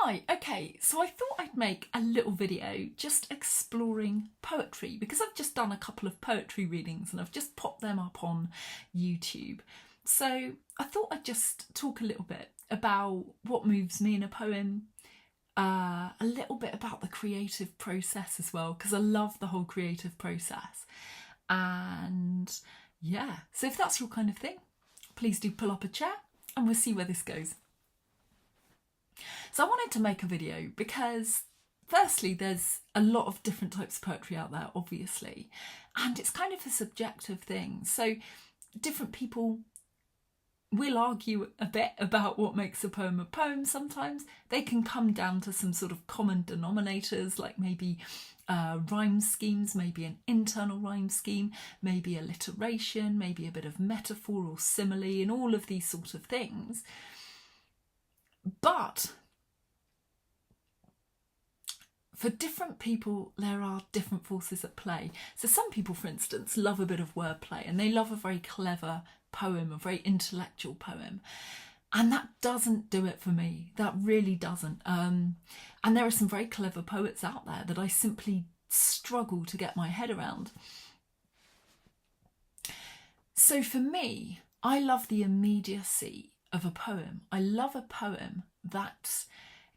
Right, okay, so I thought I'd make a little video just exploring poetry because I've just done a couple of poetry readings and I've just popped them up on YouTube. So I thought I'd just talk a little bit about what moves me in a poem, a little bit about the creative process as well, because I love the whole creative process. And yeah, so if that's your kind of thing, please do pull up a chair and we'll see where this goes. So I wanted to make a video because firstly, there's a lot of different types of poetry out there, obviously, and it's kind of a subjective thing. So different people will argue a bit about what makes a poem sometimes. They can come down to some sort of common denominators, like maybe rhyme schemes, maybe an internal rhyme scheme, maybe alliteration, maybe a bit of metaphor or simile, and all of these sort of things. But for different people, there are different forces at play. So some people, for instance, love a bit of wordplay and they love a very clever poem, a very intellectual poem. And that doesn't do it for me. That really doesn't. And there are some very clever poets out there that I simply struggle to get my head around. So for me, I love the immediacy of a poem. I love a poem that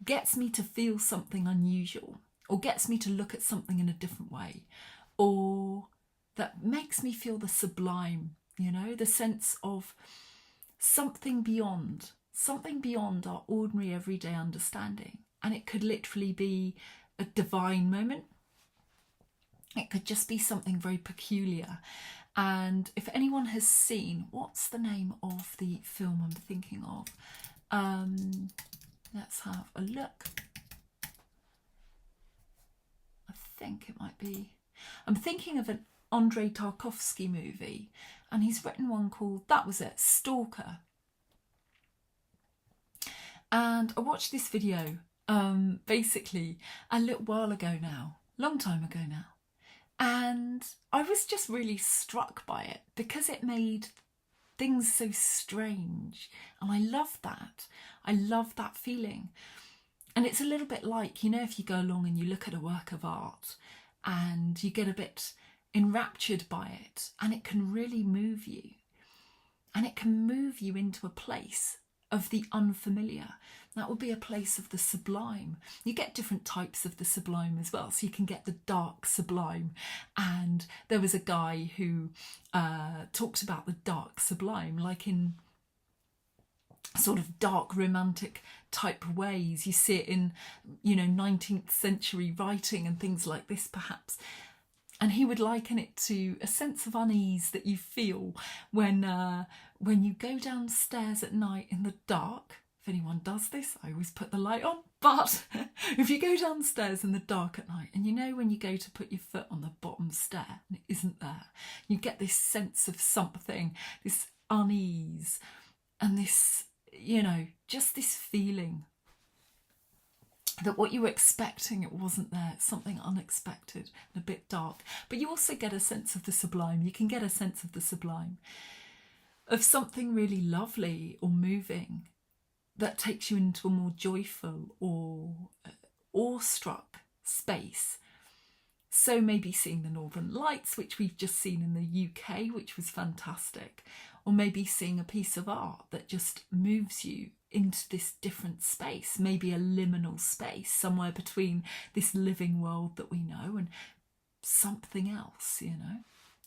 gets me to feel something unusual, or gets me to look at something in a different way, or that makes me feel the sublime, you know, the sense of something beyond our ordinary everyday understanding. And it could literally be a divine moment. It could just be something very peculiar. And if anyone has seen, what's the name of the film I'm thinking of? Let's have a look. I think it might be. I'm thinking of an Andrei Tarkovsky movie, and he's written one called, that was it, Stalker. And I watched this video basically a little while ago now, long time ago now. And I was just really struck by it because it made things so strange. And I love that. I love that feeling. And it's a little bit like, you know, if you go along and you look at a work of art and you get a bit enraptured by it, and it can really move you. And it can move you into a place of the unfamiliar. That would be a place of the sublime. You get different types of the sublime as well. So you can get the dark sublime. And there was a guy who talked about the dark sublime, like in sort of dark romantic type ways. You see it in, you know, 19th century writing and things like this, perhaps. And he would liken it to a sense of unease that you feel when you go downstairs at night in the dark. If anyone does this, I always put the light on. But if you go downstairs in the dark at night, and you know when you go to put your foot on the bottom stair and it isn't there, you get this sense of something, this unease, and this, you know, just this feeling that what you were expecting, it wasn't there. It's something unexpected and a bit dark. But you also get a sense of the sublime. You can get a sense of the sublime, of something really lovely or moving that takes you into a more joyful or awestruck space. So maybe seeing the Northern Lights, which we've just seen in the UK, which was fantastic. Or maybe seeing a piece of art that just moves you into this different space, maybe a liminal space, somewhere between this living world that we know and something else, you know,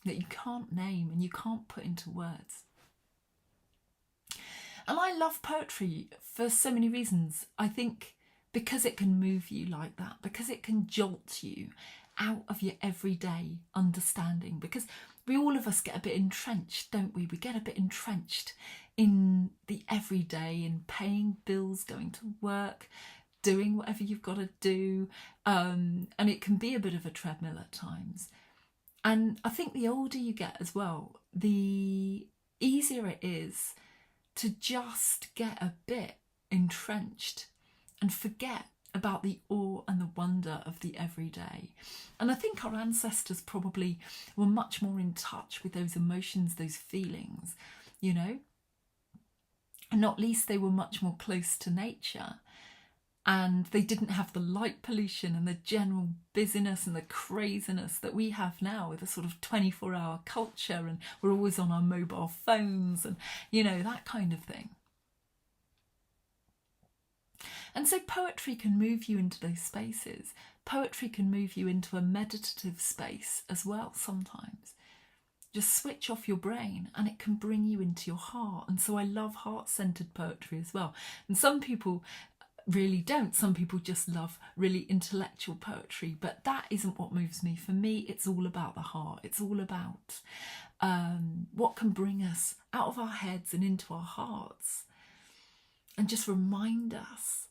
that you can't name and you can't put into words. And I love poetry for so many reasons. I think because it can move you like that, because it can jolt you out of your everyday understanding, because we all of us get a bit entrenched, don't we? We get a bit entrenched in the everyday, in paying bills, going to work, doing whatever you've got to do. And it can be a bit of a treadmill at times. And I think the older you get as well, the easier it is to just get a bit entrenched and forget about the awe and the wonder of the everyday. And I think our ancestors probably were much more in touch with those emotions, those feelings, you know. And not least, they were much more close to nature. and they didn't have the light pollution and the general busyness and the craziness that we have now with a sort of 24-hour culture, and we're always on our mobile phones and, you know, that kind of thing. And so poetry can move you into those spaces. Poetry can move you into a meditative space as well sometimes. Just switch off your brain and it can bring you into your heart. And so I love heart-centered poetry as well. And some people really don't. Some people just love really intellectual poetry, but that isn't what moves me. For me, it's all about the heart. It's all about what can bring us out of our heads and into our hearts, and just remind us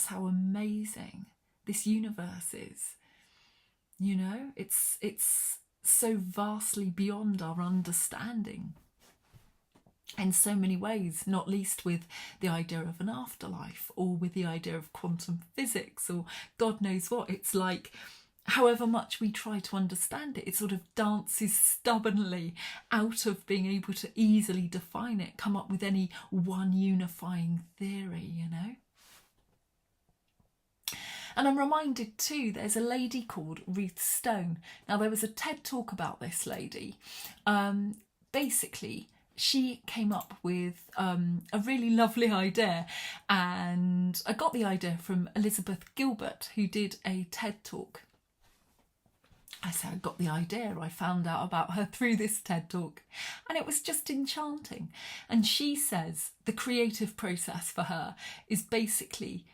how amazing this universe is. You know, it's so vastly beyond our understanding in so many ways, not least with the idea of an afterlife, or with the idea of quantum physics, or God knows what. It's like, however much we try to understand it, it sort of dances stubbornly out of being able to easily define it, come up with any one unifying theory, you know. And I'm reminded too, there's a lady called Ruth Stone. Now, there was a TED talk about this lady. Basically, she came up with a really lovely idea, and I got the idea from Elizabeth Gilbert, who did a TED talk. I say I got the idea, I found out about her through this TED talk, and it was just enchanting. And she says the creative process for her is basically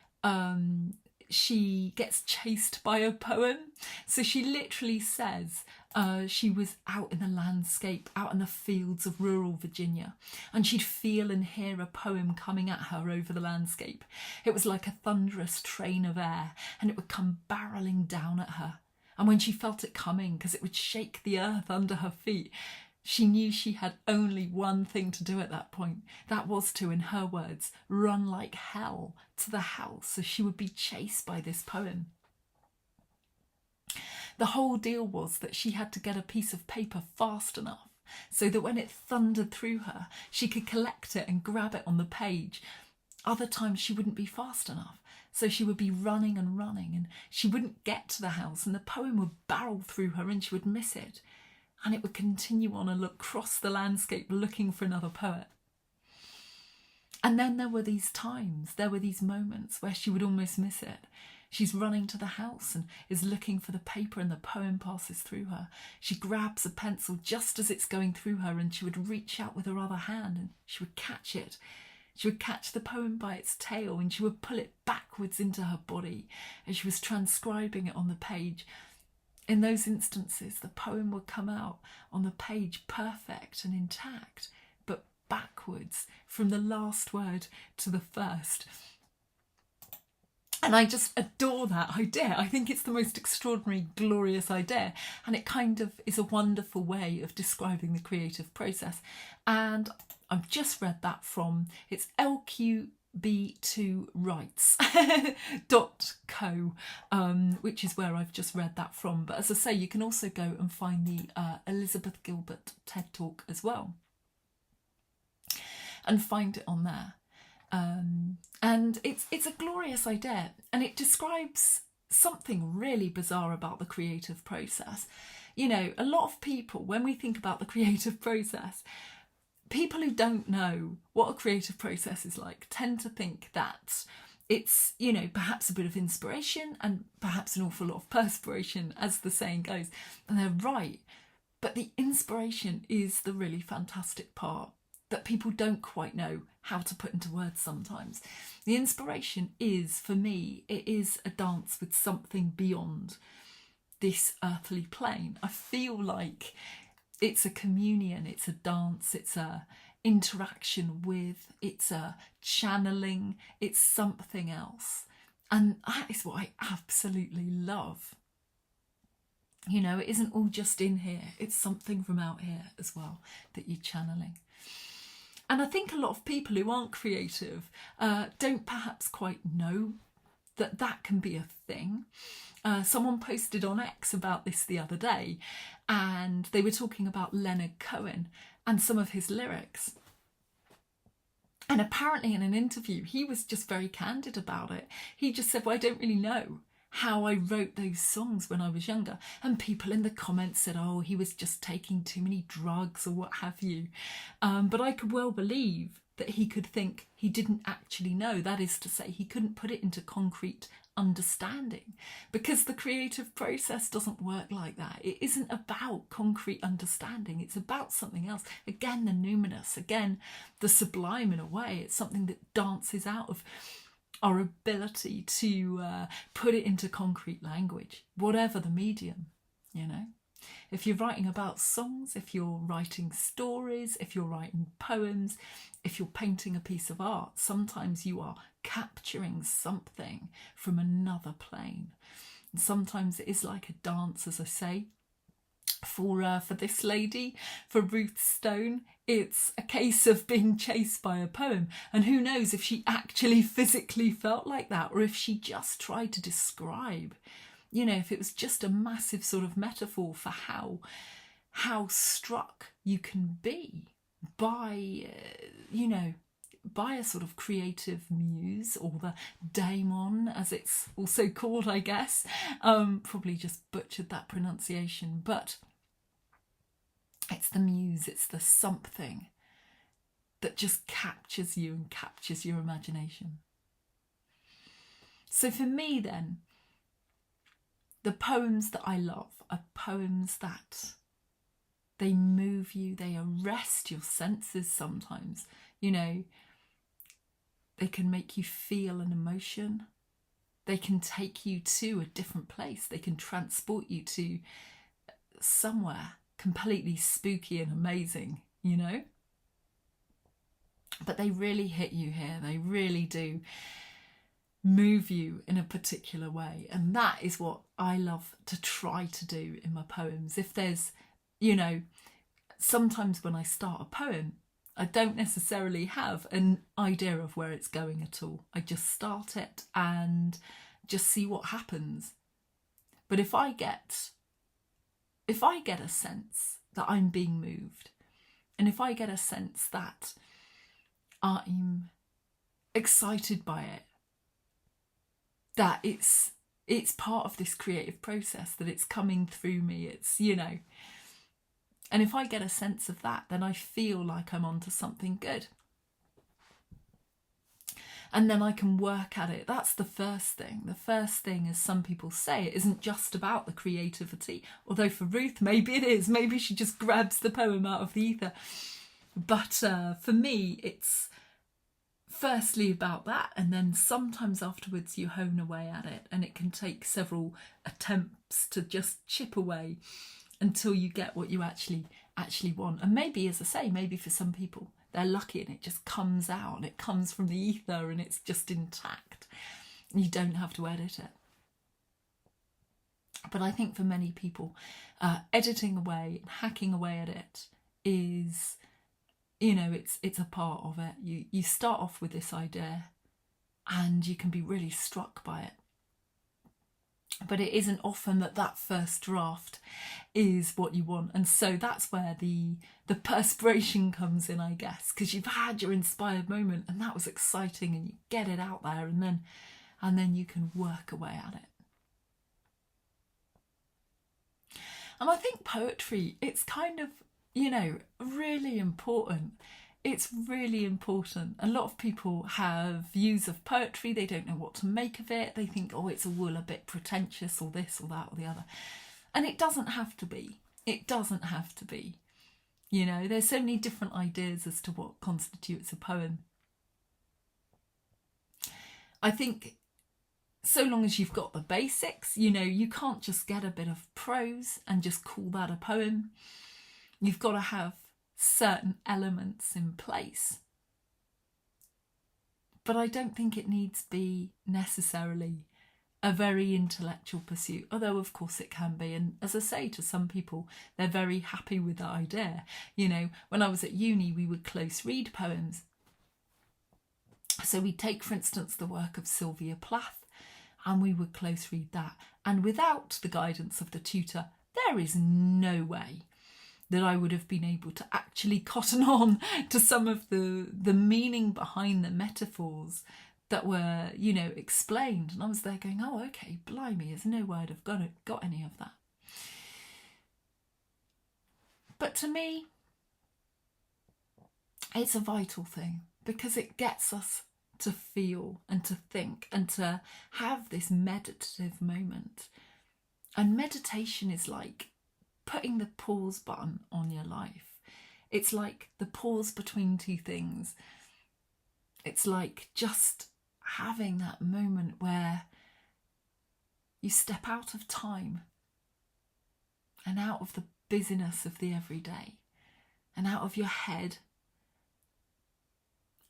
she gets chased by a poem. So she literally says she was out in the landscape, out in the fields of rural Virginia, and she'd feel and hear a poem coming at her over the landscape. It was like a thunderous train of air, and it would come barreling down at her. And when she felt it coming, because it would shake the earth under her feet, she knew she had only one thing to do at that point. That was to, in her words, run like hell to the house, so she would be chased by this poem. The whole deal was that she had to get a piece of paper fast enough so that when it thundered through her, she could collect it and grab it on the page. Other times she wouldn't be fast enough, so she would be running and running, and she wouldn't get to the house, and the poem would barrel through her and she would miss it. And it would continue on and look across the landscape looking for another poet. And then there were these times, there were these moments where she would almost miss it. She's running to the house and is looking for the paper, and the poem passes through her. She grabs a pencil just as it's going through her, and she would reach out with her other hand and she would catch it. She would catch the poem by its tail and she would pull it backwards into her body as she was transcribing it on the page. In those instances, the poem would come out on the page perfect and intact, but backwards from the last word to the first. And I just adore that idea. I think it's the most extraordinary, glorious idea. And it kind of is a wonderful way of describing the creative process. And I've just read that from, it's LQ2writes.co, which is where I've just read that from. But as I say, you can also go and find the Elizabeth Gilbert TED Talk as well, and find it on there. And it's a glorious idea, and it describes something really bizarre about the creative process. You know, a lot of people, when we think about the creative process, people who don't know what a creative process is like tend to think that it's, you know, perhaps a bit of inspiration and perhaps an awful lot of perspiration, as the saying goes. And they're right. But the inspiration is the really fantastic part that people don't quite know how to put into words sometimes. The inspiration is, for me, it is a dance with something beyond this earthly plane. I feel like it's a communion, it's a dance, it's a interaction with, it's a channeling, it's something else. And that is what I absolutely love. You know, it isn't all just in here, it's something from out here as well that you're channeling. And I think a lot of people who aren't creative don't perhaps quite know that that can be a thing. Someone posted on X about this the other day, and they were talking about Leonard Cohen and some of his lyrics. And apparently in an interview, he was just very candid about it. He just said, well, I don't really know how I wrote those songs when I was younger. And people in the comments said, oh, he was just taking too many drugs or what have you. But I could well believe that he could think he didn't actually know. That is to say, he couldn't put it into concrete understanding, because the creative process doesn't work like that. It isn't about concrete understanding. It's about something else. Again, the numinous, again, the sublime in a way. It's something that dances out of our ability to put it into concrete language, whatever the medium, you know. If you're writing about songs, if you're writing stories, if you're writing poems, if you're painting a piece of art, sometimes you are capturing something from another plane. And sometimes it is like a dance, as I say. For this lady, for Ruth Stone, it's a case of being chased by a poem. And who knows if she actually physically felt like that, or if she just tried to describe, you know, if it was just a massive sort of metaphor for how struck you can be by, you know, by a sort of creative muse, or the daemon, as it's also called, I guess. Probably just butchered that pronunciation, but it's the muse, it's the something that just captures you and captures your imagination. So for me then, the poems that I love are poems that they move you, they arrest your senses sometimes, you know. They can make you feel an emotion. They can take you to a different place. They can transport you to somewhere completely spooky and amazing, you know. But they really hit you here. They really do move you in a particular way. And that is what I love to try to do in my poems. If there's, you know, sometimes when I start a poem, I don't necessarily have an idea of where it's going at all. I just start it and just see what happens. But if I get a sense that I'm being moved, and if I get a sense that I'm excited by it, that it's part of this creative process, that it's coming through me, it's, you know. And if I get a sense of that, then I feel like I'm onto something good. And then I can work at it. That's the first thing. The first thing, as some people say, it isn't just about the creativity. Although for Ruth, maybe it is. Maybe she just grabs the poem out of the ether. But for me, it's firstly about that. And then sometimes afterwards you hone away at it. And it can take several attempts to just chip away until you get what you actually want. And maybe, as I say, maybe for some people they're lucky and it just comes out and it comes from the ether and it's just intact. You don't have to edit it. But I think for many people, editing away and hacking away at it is, you know, it's a part of it. You start off with this idea and you can be really struck by it. But it isn't often that first draft is what you want. And so that's where the perspiration comes in, I guess, because you've had your inspired moment and that was exciting and you get it out there and then you can work away at it. And I think poetry, it's kind of, you know, really important. It's really important. A lot of people have views of poetry. They don't know what to make of it. They think, oh, it's all a bit pretentious or this or that or the other. And it doesn't have to be. It doesn't have to be. You know, there's so many different ideas as to what constitutes a poem. I think so long as you've got the basics, you know, you can't just get a bit of prose and just call that a poem. You've got to have certain elements in place. But I don't think it needs to be necessarily a very intellectual pursuit, although of course it can be. And as I say, to some people, they're very happy with that idea. You know, when I was at uni, we would close read poems. So we'd take, for instance, the work of Sylvia Plath, and we would close read that. And without the guidance of the tutor, there is no way that I would have been able to actually cotton on to some of the meaning behind the metaphors that were, you know, explained. And I was there going, oh, okay, blimey, there's no word I've got any of that. But to me, it's a vital thing because it gets us to feel and to think and to have this meditative moment. And meditation is like putting the pause button on your life. It's like the pause between two things. It's like just having that moment where you step out of time and out of the busyness of the everyday and out of your head,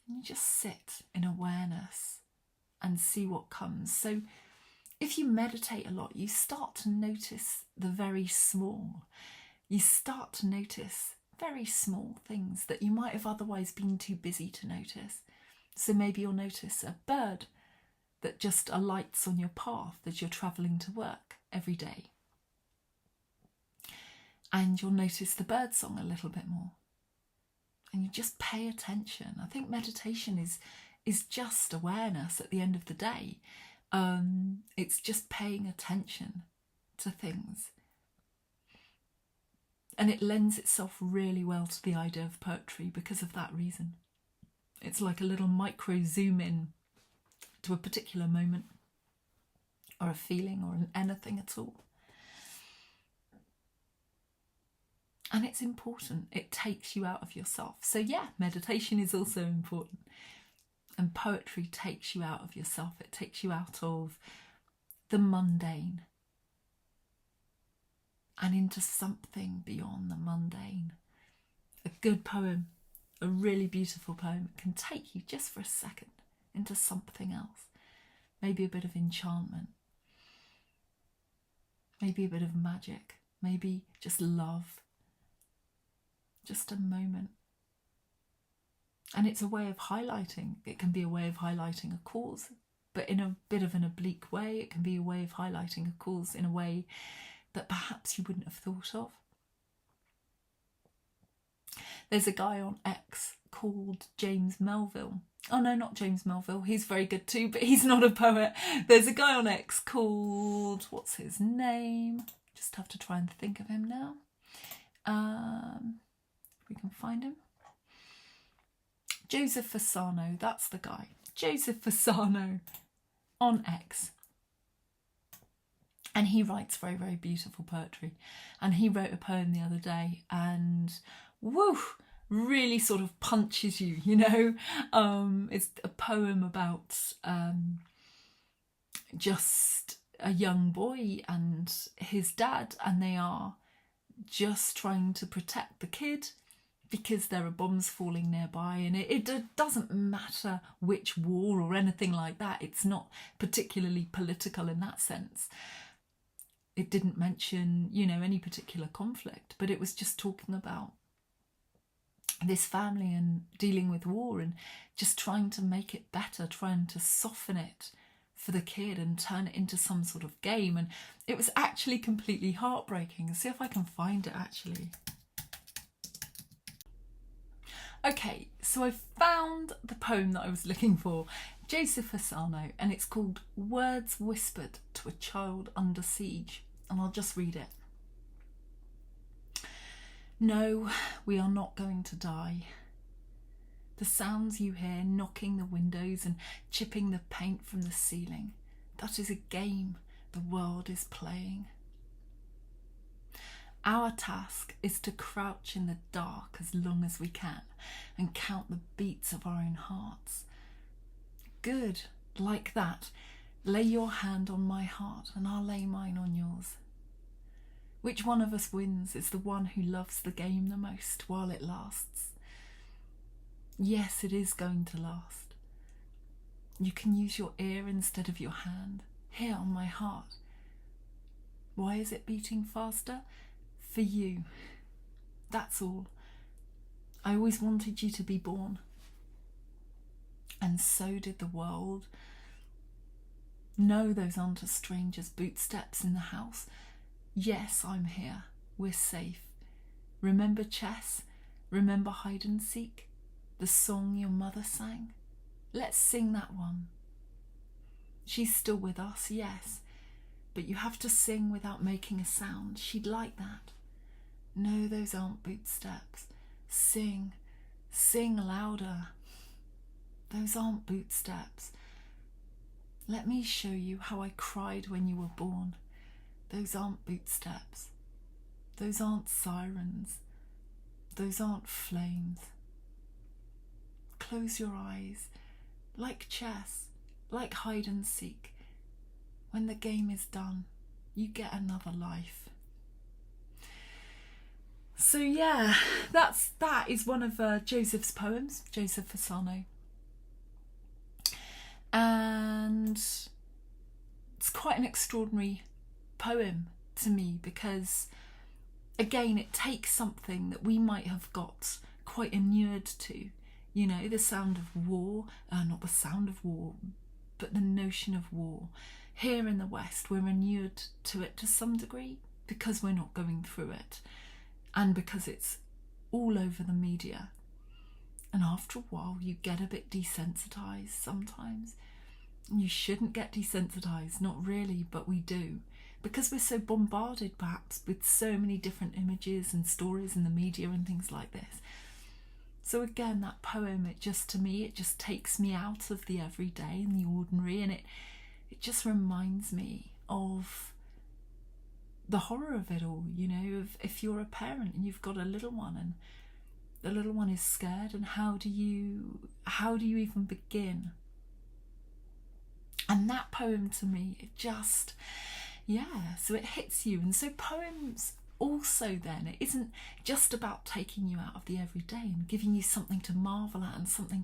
and you just sit in awareness and see what comes. So if you meditate a lot, you start to notice the very small. You start to notice very small things that you might have otherwise been too busy to notice. So maybe you'll notice a bird that just alights on your path as you're travelling to work every day. And you'll notice the birdsong a little bit more. And you just pay attention. I think meditation is just awareness at the end of the day. It's just paying attention to things. And it lends itself really well to the idea of poetry because of that reason. It's like a little micro zoom in to a particular moment or a feeling or anything at all. And it's important. It takes you out of yourself. So yeah, meditation is also important. And poetry takes you out of yourself. It takes you out of the mundane and into something beyond the mundane. A good poem, a really beautiful poem, can take you just for a second into something else. Maybe a bit of enchantment. Maybe a bit of magic. Maybe just love. Just a moment. And it's a way of highlighting. It can be a way of highlighting a cause, but in a bit of an oblique way. It can be a way of highlighting a cause in a way that perhaps you wouldn't have thought of. There's a guy on X called James Melville. Oh no, not James Melville. He's very good too, but he's not a poet. There's a guy on X called, what's his name? Just have to try and think of him now. If we can find him. Joseph Fasano, that's the guy. Joseph Fasano on X. And he writes very, very beautiful poetry. And he wrote a poem the other day and woo, really sort of punches you, you know. It's a poem about just a young boy and his dad, and they are just trying to protect the kid because there are bombs falling nearby, and it doesn't matter which war or anything like that. It's not particularly political in that sense. It didn't mention, you know, any particular conflict, but it was just talking about this family and dealing with war and just trying to make it better, trying to soften it for the kid and turn it into some sort of game. And it was actually completely heartbreaking. See if I can find it actually. Okay, so I found the poem that I was looking for, Joseph Fasano, and it's called Words Whispered to a Child Under Siege. And I'll just read it. No, we are not going to die. The sounds you hear knocking the windows and chipping the paint from the ceiling, that is a game the world is playing. Our task is to crouch in the dark as long as we can and count the beats of our own hearts. Good, like that. Lay your hand on my heart and I'll lay mine on yours. Which one of us wins is the one who loves the game the most while it lasts. Yes, it is going to last. You can use your ear instead of your hand, here on my heart. Why is it beating faster? For you. That's all. I always wanted you to be born. And so did the world. No, those aren't a stranger's bootsteps in the house. Yes, I'm here. We're safe. Remember chess? Remember hide and seek? The song your mother sang? Let's sing that one. She's still with us, yes, but you have to sing without making a sound. She'd like that. No, those aren't boot steps. Sing, sing louder. Those aren't boot steps. Let me show you how I cried when you were born. Those aren't boot steps. Those aren't sirens. Those aren't flames. Close your eyes, like chess, like hide and seek. When the game is done, you get another life. So yeah, that is one of Joseph's poems, Joseph Fasano. And it's quite an extraordinary poem to me because, again, it takes something that we might have got quite inured to, you know, the sound of war, not the sound of war, but the notion of war. Here in the West, we're inured to it to some degree because we're not going through it and because it's all over the media. And after a while, you get a bit desensitized sometimes. You shouldn't get desensitized, not really, but we do. Because we're so bombarded, perhaps, with so many different images and stories in the media and things like this. So again, that poem, it just, to me, it just takes me out of the everyday and the ordinary, and it just reminds me of the horror of it all, you know, of if you're a parent and you've got a little one and the little one is scared, and how do you even begin? And that poem to me, it just, yeah, so it hits you. And so poems also then, it isn't just about taking you out of the everyday and giving you something to marvel at and something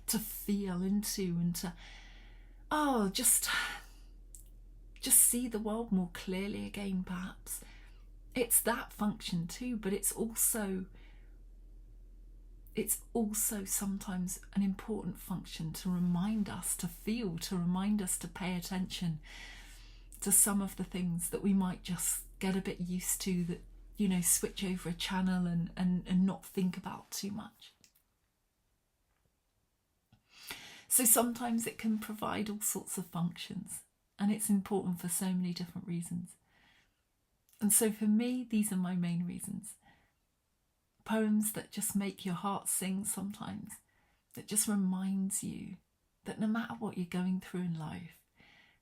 to feel into and to, just see the world more clearly again, perhaps. It's that function too, but it's also sometimes an important function to remind us to feel, to remind us to pay attention to some of the things that we might just get a bit used to, that, you know, switch over a channel and not think about too much. So sometimes it can provide all sorts of functions, and it's important for so many different reasons. And so for me, these are my main reasons. Poems that just make your heart sing sometimes, that just reminds you that no matter what you're going through in life,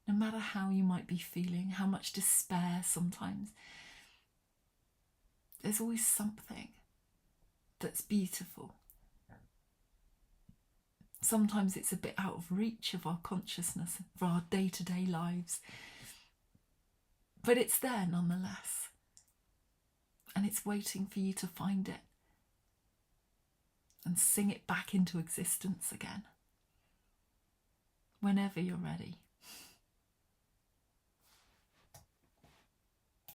no matter how you might be feeling, how much despair sometimes, there's always something that's beautiful. Sometimes it's a bit out of reach of our consciousness for our day-to-day lives, but it's there nonetheless, and it's waiting for you to find it and sing it back into existence again whenever you're ready.